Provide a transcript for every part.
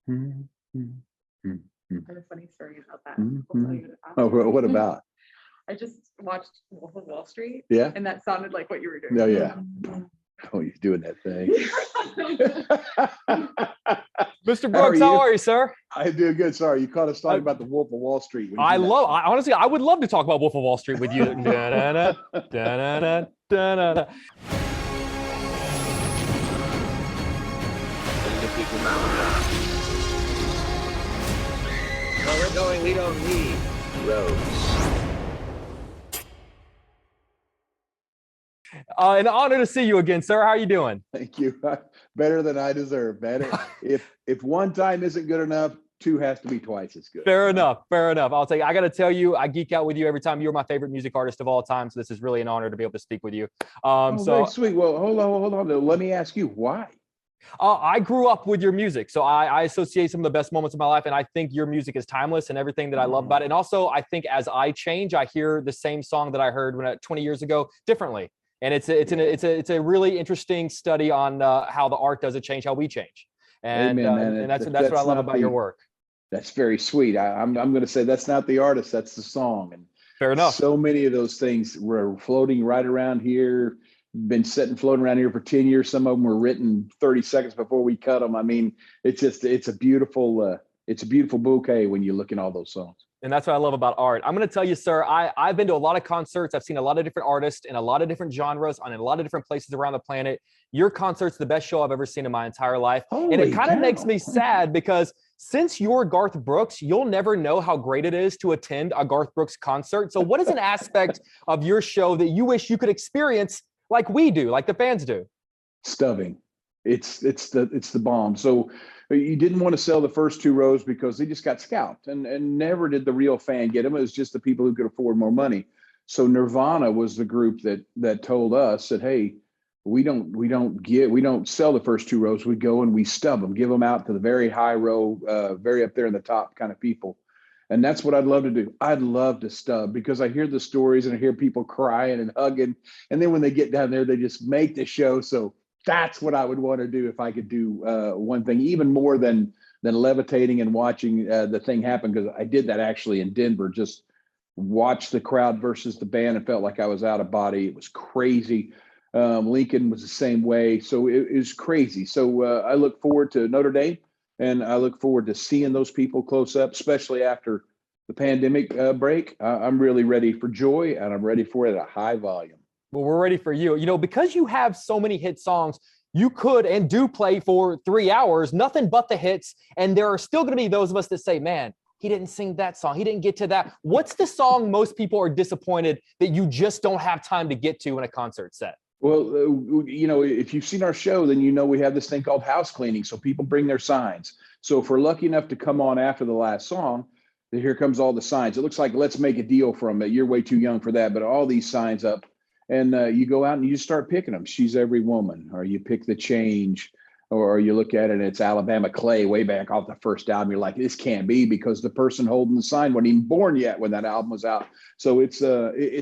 Mhm, mhm, mhm, mhm, I have a funny story about that. mhm, I'll tell mhm. you Oh, after. what about? I just watched Wolf of Wall Street, Yeah? and that sounded like what you were No, doing. yeah. Oh, he's doing that thing. Mr. How are Brooks, how you? are you, sir? I'm doing good. Sorry, you caught us talking about the Wolf of Wall Street. When you do that song. Honestly, I would love to talk about Wolf of Wall Street with you. Da-na-na, da-na-na, da-na-na. Where we're going, we don't need roads. An honor to see you again, sir. How are you doing? Thank you. Better than I deserve. Better. If one time isn't good enough, two has to be twice as good. Fair enough. Fair enough. I'll tell you, I got to tell you, I geek out with you every time. You're my favorite music artist of all time. So this is really an honor to be able to speak with you. Very sweet. Well, hold on. Let me ask you why. I grew up with your music, so I associate some of the best moments of my life, and I think your music is timeless and everything that I love about it. And also, I think as I change, I hear the same song that I heard 20 years ago differently. And it's a really interesting study on how the art doesn't change, how we change. And Amen, man. and that's what I love about your work. That's very sweet. I'm going to say that's not the artist, that's the song. And fair enough. So many of those things were floating right around here, been sitting floating around here for 10 years. Some of them were written 30 seconds before we cut them. I mean, it's a beautiful bouquet when you look in all those songs. And that's what I love about art. I'm going to tell you, sir, I've been to a lot of concerts. I've seen a lot of different artists in a lot of different genres on a lot of different places around the planet. Your concert's the best show I've ever seen in my entire life. And it kind of makes me sad because since you're Garth Brooks, you'll never know how great it is to attend a Garth Brooks concert. So what is an aspect of your show that you wish you could experience like we do, like the fans do? Stubbing. It's the bomb. So you didn't want to sell the first two rows because they just got scalped, and never did the real fan get them. It was just the people who could afford more money. So Nirvana was the group that told us that, hey, we don't sell the first two rows. We go and we stub them, give them out to the very high row, very up there in the top kind of people. And that's what I'd love to do. I'd love to stub because I hear the stories and I hear people crying and hugging. And then when they get down there, they just make the show. So that's what I would want to do if I could do one thing, even more than levitating and watching the thing happen. Because I did that actually in Denver, just watched the crowd versus the band and felt like I was out of body. It was crazy. Lincoln was the same way. So it was crazy. So I look forward to Notre Dame, and I look forward to seeing those people close up, especially after the pandemic break. I'm really ready for joy, and I'm ready for it at a high volume. Well, we're ready for you. You know, because you have so many hit songs, you could and do play for 3 hours, nothing but the hits. And there are still going to be those of us that say, man, he didn't sing that song. He didn't get to that. What's the song most people are disappointed that you just don't have time to get to in a concert set? Well, if you've seen our show, then you know we have this thing called house cleaning. So people bring their signs. So if we're lucky enough to come on after the last song, then here comes all the signs. It looks like Let's Make a Deal from it. You're way too young for that, but all these signs up. And you go out and you start picking them. She's Every Woman, or you pick The Change, or you look at it and it's Alabama Clay way back off the first album. You're like, this can't be, because the person holding the sign wasn't even born yet when that album was out. So it's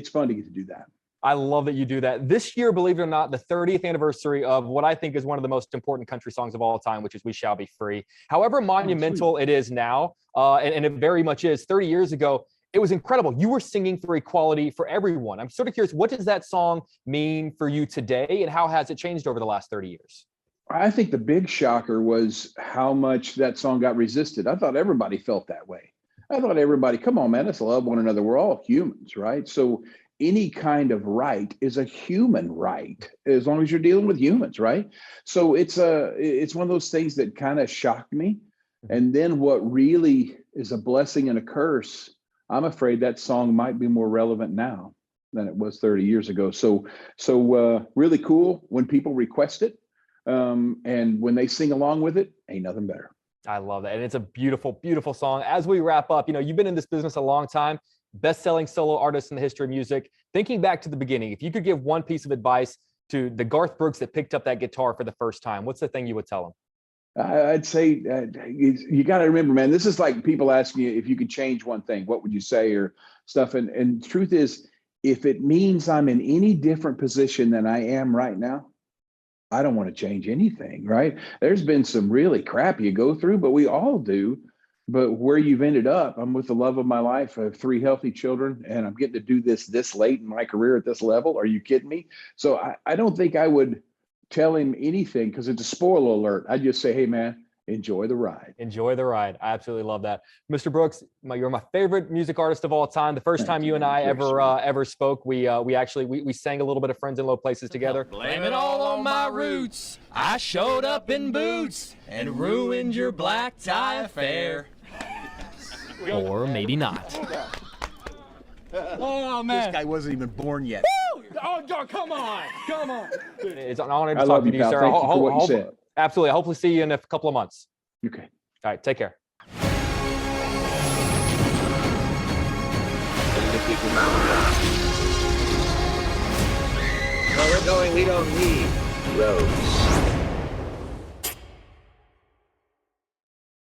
fun to get to do that. I love that you do that. This year, believe it or not, the 30th anniversary of what I think is one of the most important country songs of all time, which is We Shall Be Free. However monumental it is now, and it very much is, 30 years ago, it was incredible. You were singing for equality for everyone. I'm sort of curious, what does that song mean for you today, and how has it changed over the last 30 years? I think the big shocker was how much that song got resisted. I thought everybody felt that way. I thought everybody, come on, man, let's love one another. We're all humans, right? So any kind of right is a human right, as long as you're dealing with humans, right? So it's one of those things that kind of shocked me. And then what really is a blessing and a curse, I'm afraid that song might be more relevant now than it was 30 years ago. So really cool when people request it, and when they sing along with it, ain't nothing better. I love that. And it's a beautiful, beautiful song. As we wrap up, you've been in this business a long time, best-selling solo artist in the history of music. Thinking back to the beginning, if you could give one piece of advice to the Garth Brooks that picked up that guitar for the first time, what's the thing you would tell him? I'd say you got to remember, man, this is like people asking you if you could change one thing, what would you say, or stuff. And the truth is, if it means I'm in any different position than I am right now, I don't want to change anything, right? There's been some really crap you go through, but we all do. But where you've ended up, I'm with the love of my life. I have 3 healthy children, and I'm getting to do this late in my career at this level. Are you kidding me? So I don't think I would tell him anything because it's a spoiler alert. I'd just say, hey, man, enjoy the ride. Enjoy the ride. I absolutely love that. Mr. Brooks, you're my favorite music artist of all time. The first time you and I ever spoke, we sang a little bit of Friends in Low Places together. Blame it all on my roots. I showed up in boots and ruined your black tie affair. Or maybe not. Oh, man. This guy wasn't even born yet. Oh, come on. It's an honor to I talk love to you, you, pal. sir. Thank you for what you said. Absolutely. Hopefully see you in a couple of months. Okay. All right. Take care. Where we're going, we don't need roads.